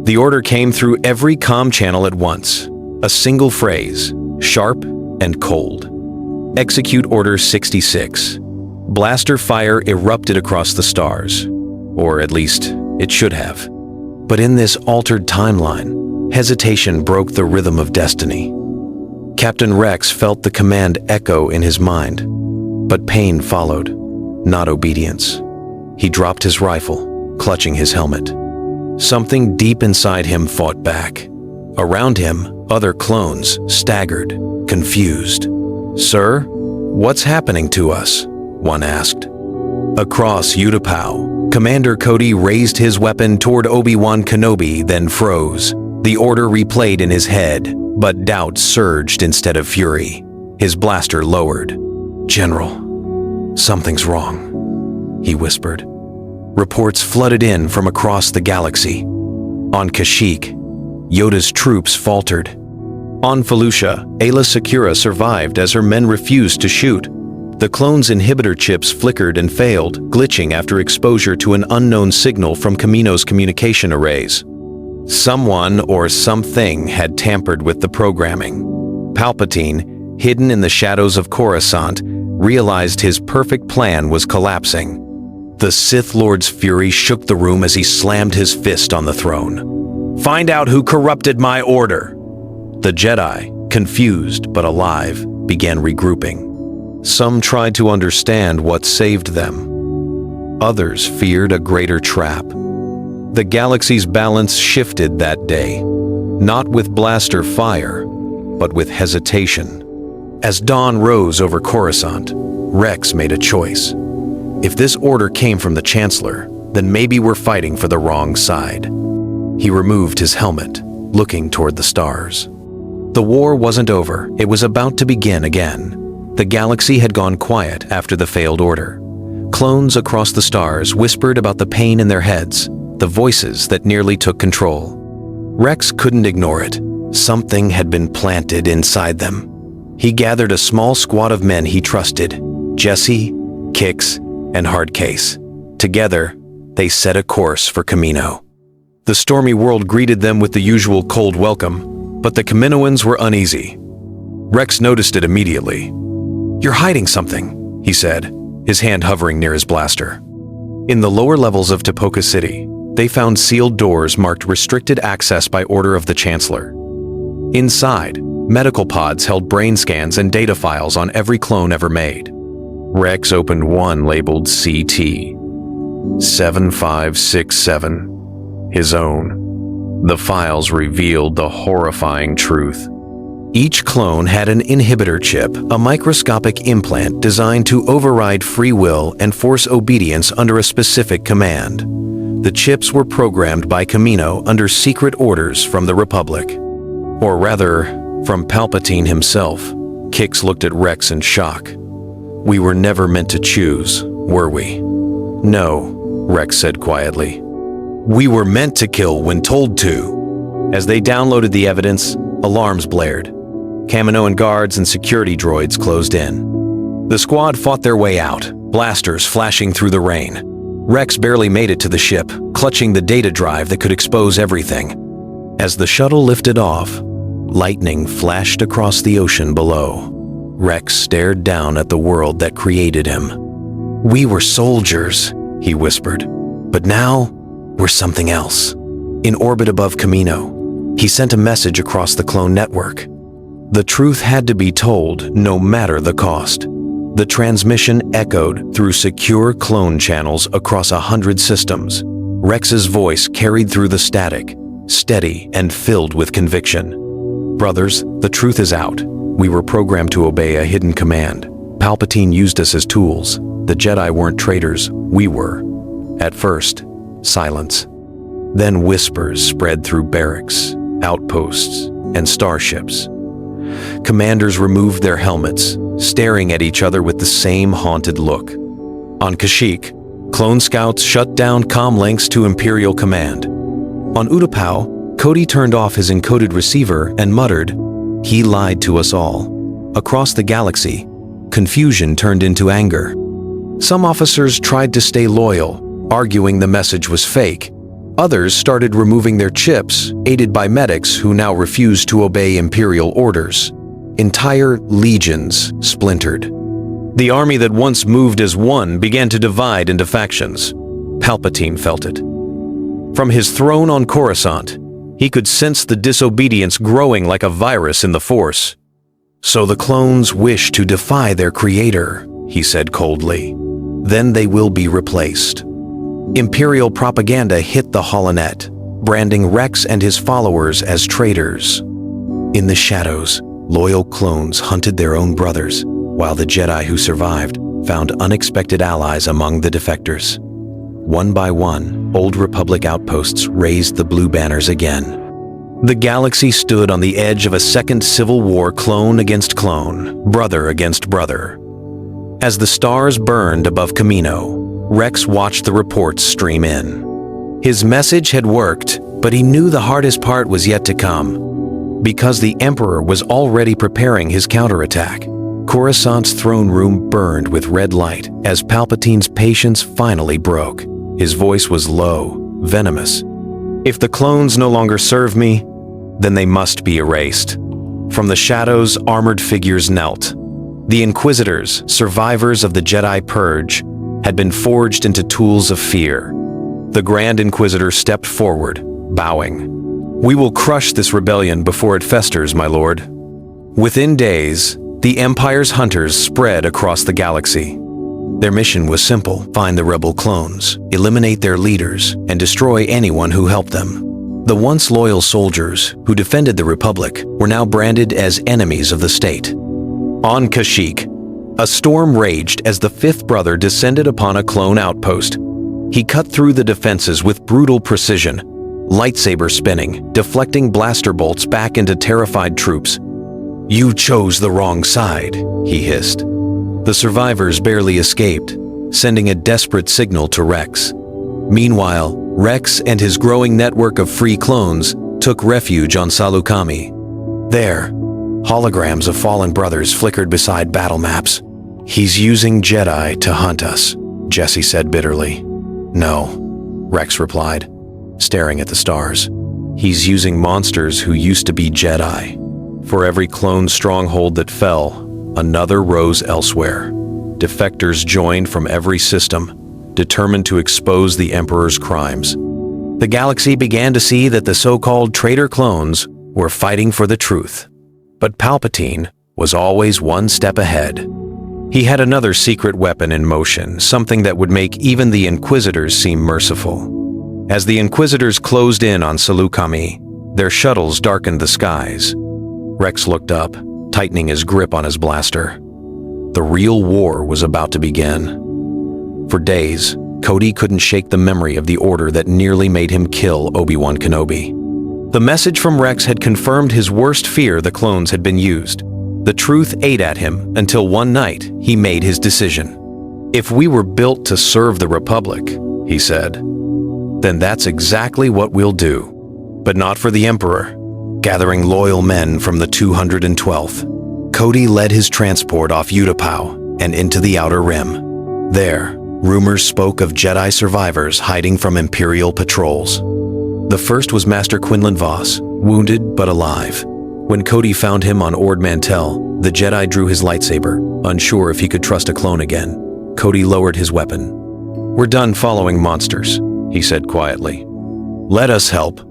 The order came through every comm channel at once. A single phrase, sharp and cold. Execute Order 66. Blaster fire erupted across the stars. Or at least, it should have. But in this altered timeline, hesitation broke the rhythm of destiny. Captain Rex felt the command echo in his mind, but pain followed, not obedience. He dropped his rifle, clutching his helmet. Something deep inside him fought back. Around him, other clones staggered, confused. "Sir, what's happening to us?" one asked. Across Utapau, Commander Cody raised his weapon toward Obi-Wan Kenobi, then froze. The order replayed in his head, but doubt surged instead of fury. His blaster lowered. "General, something's wrong," he whispered. Reports flooded in from across the galaxy. On Kashyyyk, Yoda's troops faltered. On Felucia, Aayla Secura survived as her men refused to shoot. The clone's inhibitor chips flickered and failed, glitching after exposure to an unknown signal from Kamino's communication arrays. Someone or something had tampered with the programming. Palpatine, hidden in the shadows of Coruscant, realized his perfect plan was collapsing. The Sith Lord's fury shook the room as he slammed his fist on the throne. "Find out who corrupted my order!" The Jedi, confused but alive, began regrouping. Some tried to understand what saved them. Others feared a greater trap. The galaxy's balance shifted that day, not with blaster fire, but with hesitation. As dawn rose over Coruscant, Rex made a choice. If this order came from the Chancellor, then maybe we're fighting for the wrong side. He removed his helmet, looking toward the stars. The war wasn't over, it was about to begin again. The galaxy had gone quiet after the failed order. Clones across the stars whispered about the pain in their heads, the voices that nearly took control. Rex couldn't ignore it. Something had been planted inside them. He gathered a small squad of men he trusted, Jesse, Kix, and Hardcase. Together, they set a course for Kamino. The stormy world greeted them with the usual cold welcome, but the Kaminoans were uneasy. Rex noticed it immediately. "You're hiding something," he said, his hand hovering near his blaster. In the lower levels of Tipoca City, they found sealed doors marked restricted access by order of the Chancellor. Inside, medical pods held brain scans and data files on every clone ever made. Rex opened one labeled CT 7567, his own. The files revealed the horrifying truth. Each clone had an inhibitor chip, a microscopic implant designed to override free will and force obedience under a specific command. The chips were programmed by Kamino under secret orders from the Republic. Or rather, from Palpatine himself. Kix looked at Rex in shock. "We were never meant to choose, were we?" "No," Rex said quietly. "We were meant to kill when told to." As they downloaded the evidence, alarms blared. Kaminoan guards and security droids closed in. The squad fought their way out, blasters flashing through the rain. Rex barely made it to the ship, clutching the data drive that could expose everything. As the shuttle lifted off, lightning flashed across the ocean below. Rex stared down at the world that created him. "We were soldiers," he whispered. "But now, we're something else." In orbit above Kamino, he sent a message across the clone network. The truth had to be told, no matter the cost. The transmission echoed through secure clone channels across 100 systems. Rex's voice carried through the static, steady and filled with conviction. "Brothers, the truth is out. We were programmed to obey a hidden command. Palpatine used us as tools. The Jedi weren't traitors, we were." At first, silence. Then whispers spread through barracks, outposts, and starships. Commanders removed their helmets, staring at each other with the same haunted look. On Kashyyyk, clone scouts shut down comm links to Imperial command. On Utapau, Cody turned off his encoded receiver and muttered, "He lied to us all." Across the galaxy, confusion turned into anger. Some officers tried to stay loyal, arguing the message was fake. Others started removing their chips, aided by medics who now refused to obey Imperial orders. Entire legions splintered. The army that once moved as one began to divide into factions. Palpatine felt it. From his throne on Coruscant, he could sense the disobedience growing like a virus in the Force. "So the clones wish to defy their creator," he said coldly. "Then they will be replaced." Imperial propaganda hit the holonet, branding Rex and his followers as traitors. In the shadows, loyal clones hunted their own brothers, while the Jedi who survived found unexpected allies among the defectors. One by one, Old Republic outposts raised the blue banners again. The galaxy stood on the edge of a second civil war, clone against clone, brother against brother. As the stars burned above Kamino, Rex watched the reports stream in. His message had worked, but he knew the hardest part was yet to come. Because the Emperor was already preparing his counterattack, Coruscant's throne room burned with red light as Palpatine's patience finally broke. His voice was low, venomous. "If the clones no longer serve me, then they must be erased." From the shadows, armored figures knelt. The Inquisitors, survivors of the Jedi Purge, had been forged into tools of fear. The Grand Inquisitor stepped forward, bowing. "We will crush this rebellion before it festers, my lord." Within days, the Empire's hunters spread across the galaxy. Their mission was simple: find the rebel clones, eliminate their leaders, and destroy anyone who helped them. The once loyal soldiers who defended the Republic were now branded as enemies of the state. On Kashyyyk, a storm raged as the fifth brother descended upon a clone outpost. He cut through the defenses with brutal precision, lightsaber spinning, deflecting blaster bolts back into terrified troops. "You chose the wrong side," he hissed. The survivors barely escaped, sending a desperate signal to Rex. Meanwhile, Rex and his growing network of free clones took refuge on Saleucami. There, holograms of fallen brothers flickered beside battle maps. "He's using Jedi to hunt us," Jesse said bitterly. "No," Rex replied, staring at the stars. "He's using monsters who used to be Jedi. For every clone stronghold that fell, another rose elsewhere. Defectors joined from every system, determined to expose the Emperor's crimes. The galaxy began to see that the so-called traitor clones were fighting for the truth. But Palpatine was always one step ahead. He had another secret weapon in motion, something that would make even the Inquisitors seem merciful. As the Inquisitors closed in on Saleucami, their shuttles darkened the skies. Rex looked up, tightening his grip on his blaster. The real war was about to begin. For days, Cody couldn't shake the memory of the order that nearly made him kill Obi-Wan Kenobi. The message from Rex had confirmed his worst fear: the clones had been used. The truth ate at him until one night he made his decision. "If we were built to serve the Republic," he said, "then that's exactly what we'll do. But not for the Emperor." Gathering loyal men from the 212th, Cody led his transport off Utapau and into the Outer Rim. There, rumors spoke of Jedi survivors hiding from Imperial patrols. The first was Master Quinlan Vos, wounded but alive. When Cody found him on Ord Mantell, the Jedi drew his lightsaber, unsure if he could trust a clone again. Cody lowered his weapon. "We're done following monsters," he said quietly. "Let us help."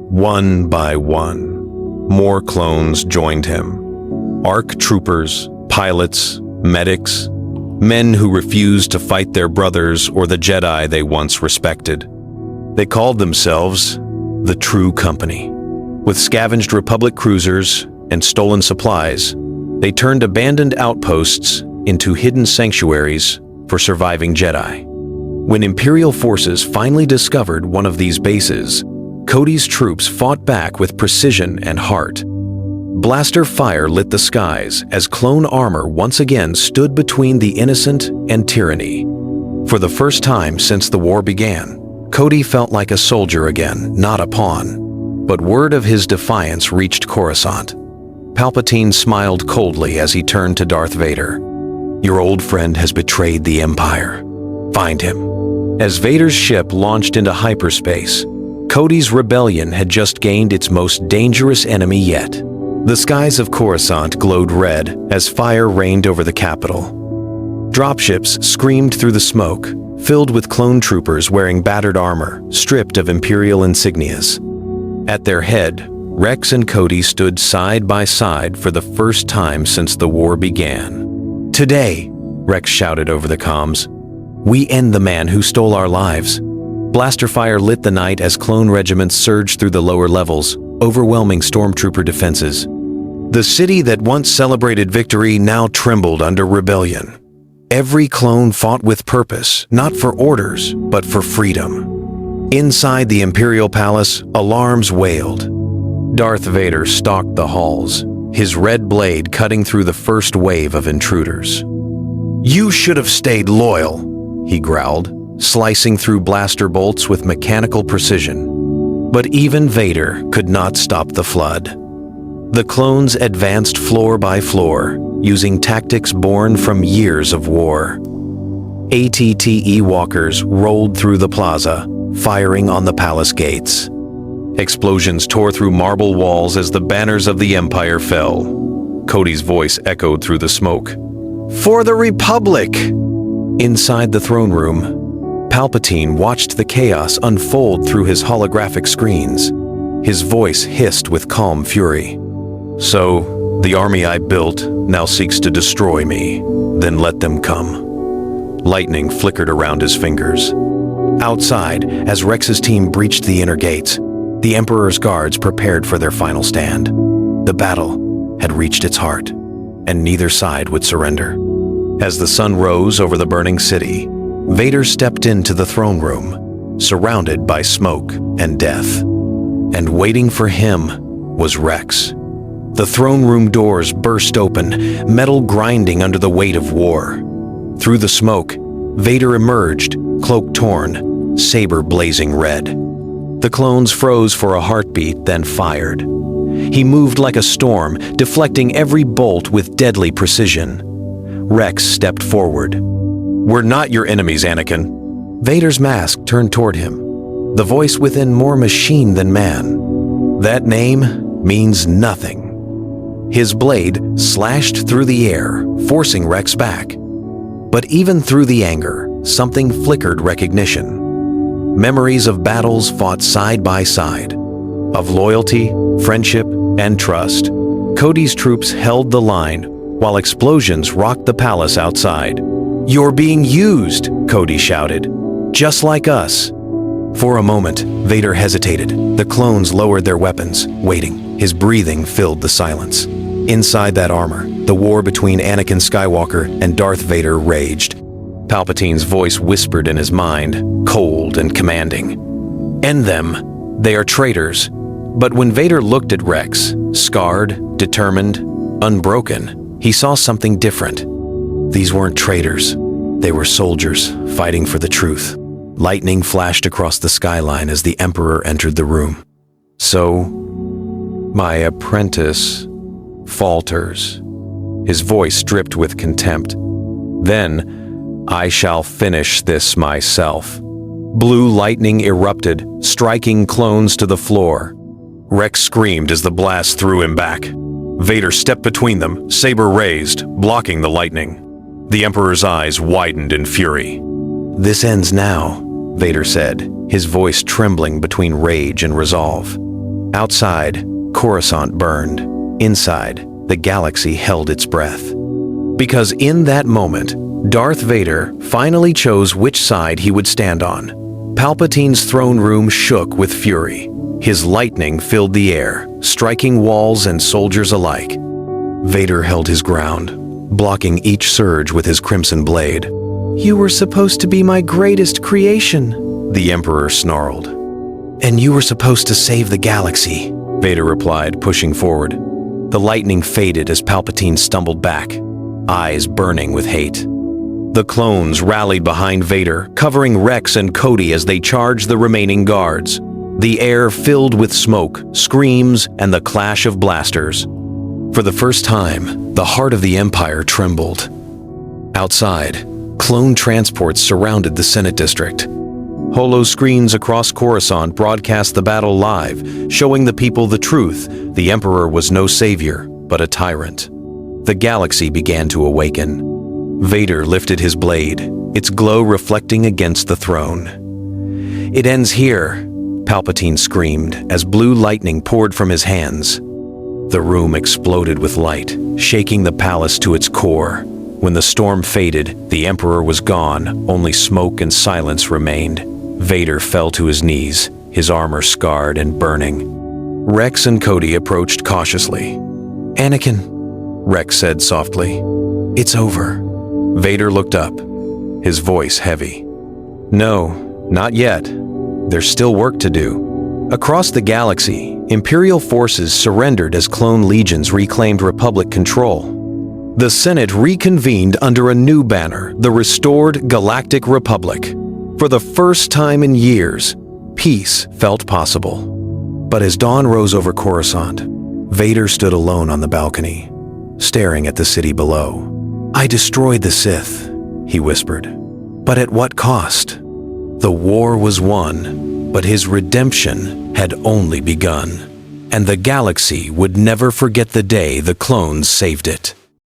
One by one, more clones joined him. ARC troopers, pilots, medics, men who refused to fight their brothers or the Jedi they once respected. They called themselves the True Company. With scavenged Republic cruisers and stolen supplies, they turned abandoned outposts into hidden sanctuaries for surviving Jedi. When Imperial forces finally discovered one of these bases, Cody's troops fought back with precision and heart. Blaster fire lit the skies as clone armor once again stood between the innocent and tyranny. For the first time since the war began, Cody felt like a soldier again, not a pawn. But word of his defiance reached Coruscant. Palpatine smiled coldly as he turned to Darth Vader. "Your old friend has betrayed the Empire. Find him." As Vader's ship launched into hyperspace, Cody's rebellion had just gained its most dangerous enemy yet. The skies of Coruscant glowed red as fire rained over the capital. Dropships screamed through the smoke, filled with clone troopers wearing battered armor, stripped of Imperial insignias. At their head, Rex and Cody stood side by side for the first time since the war began. "Today," Rex shouted over the comms, "we end the man who stole our lives." Blaster fire lit the night as clone regiments surged through the lower levels, overwhelming stormtrooper defenses. The city that once celebrated victory now trembled under rebellion. Every clone fought with purpose, not for orders, but for freedom. Inside the Imperial Palace, alarms wailed. Darth Vader stalked the halls, his red blade cutting through the first wave of intruders. "You should have stayed loyal," he growled, slicing through blaster bolts with mechanical precision. But even Vader could not stop the flood. The clones advanced floor by floor, using tactics born from years of war. ATTE walkers rolled through the plaza, firing on the palace gates. Explosions tore through marble walls as the banners of the Empire fell. Cody's voice echoed through the smoke. "For the Republic!" Inside the throne room, Palpatine watched the chaos unfold through his holographic screens. His voice hissed with calm fury. "So, the army I built now seeks to destroy me. Then let them come." Lightning flickered around his fingers. Outside, as Rex's team breached the inner gates, the Emperor's guards prepared for their final stand. The battle had reached its heart, and neither side would surrender. As the sun rose over the burning city, Vader stepped into the throne room, surrounded by smoke and death. And waiting for him was Rex. The throne room doors burst open, metal grinding under the weight of war. Through the smoke, Vader emerged, cloak torn, saber blazing red. The clones froze for a heartbeat, then fired. He moved like a storm, deflecting every bolt with deadly precision. Rex stepped forward. "We're not your enemies, Anakin." Vader's mask turned toward him, the voice within more machine than man. "That name means nothing." His blade slashed through the air, forcing Rex back. But even through the anger, something flickered recognition. Memories of battles fought side by side, of loyalty, friendship, and trust. Cody's troops held the line, while explosions rocked the palace outside. "You're being used," Cody shouted. "Just like us." For a moment, Vader hesitated. The clones lowered their weapons, waiting. His breathing filled the silence. Inside that armor, the war between Anakin Skywalker and Darth Vader raged. Palpatine's voice whispered in his mind, cold and commanding. "End them. They are traitors." But when Vader looked at Rex, scarred, determined, unbroken, he saw something different. These weren't traitors. They were soldiers, fighting for the truth. Lightning flashed across the skyline as the Emperor entered the room. "So, my apprentice falters," his voice dripped with contempt. "Then, I shall finish this myself." Blue lightning erupted, striking clones to the floor. Rex screamed as the blast threw him back. Vader stepped between them, saber raised, blocking the lightning. The Emperor's eyes widened in fury. "This ends now," Vader said, his voice trembling between rage and resolve. Outside, Coruscant burned. Inside, the galaxy held its breath. Because in that moment, Darth Vader finally chose which side he would stand on. Palpatine's throne room shook with fury. His lightning filled the air, striking walls and soldiers alike. Vader held his ground, blocking each surge with his crimson blade. "You were supposed to be my greatest creation," the Emperor snarled. "And you were supposed to save the galaxy," Vader replied, pushing forward. The lightning faded as Palpatine stumbled back, eyes burning with hate. The clones rallied behind Vader, covering Rex and Cody as they charged the remaining guards. The air filled with smoke, screams, and the clash of blasters. For the first time, the heart of the Empire trembled. Outside, clone transports surrounded the Senate district. Holo screens across Coruscant broadcast the battle live, showing the people the truth. The Emperor was no savior, but a tyrant. The galaxy began to awaken. Vader lifted his blade, its glow reflecting against the throne. "It ends here," Palpatine screamed as blue lightning poured from his hands. The room exploded with light, shaking the palace to its core. When the storm faded, the Emperor was gone, only smoke and silence remained. Vader fell to his knees, his armor scarred and burning. Rex and Cody approached cautiously. "Anakin," Rex said softly, "it's over." Vader looked up, his voice heavy. "No, not yet. There's still work to do." Across the galaxy, Imperial forces surrendered as clone legions reclaimed Republic control. The Senate reconvened under a new banner, the restored Galactic Republic. For the first time in years, peace felt possible. But as dawn rose over Coruscant, Vader stood alone on the balcony, staring at the city below. "I destroyed the Sith," he whispered. "But at what cost?" The war was won, but his redemption had only begun. And the galaxy would never forget the day the clones saved it.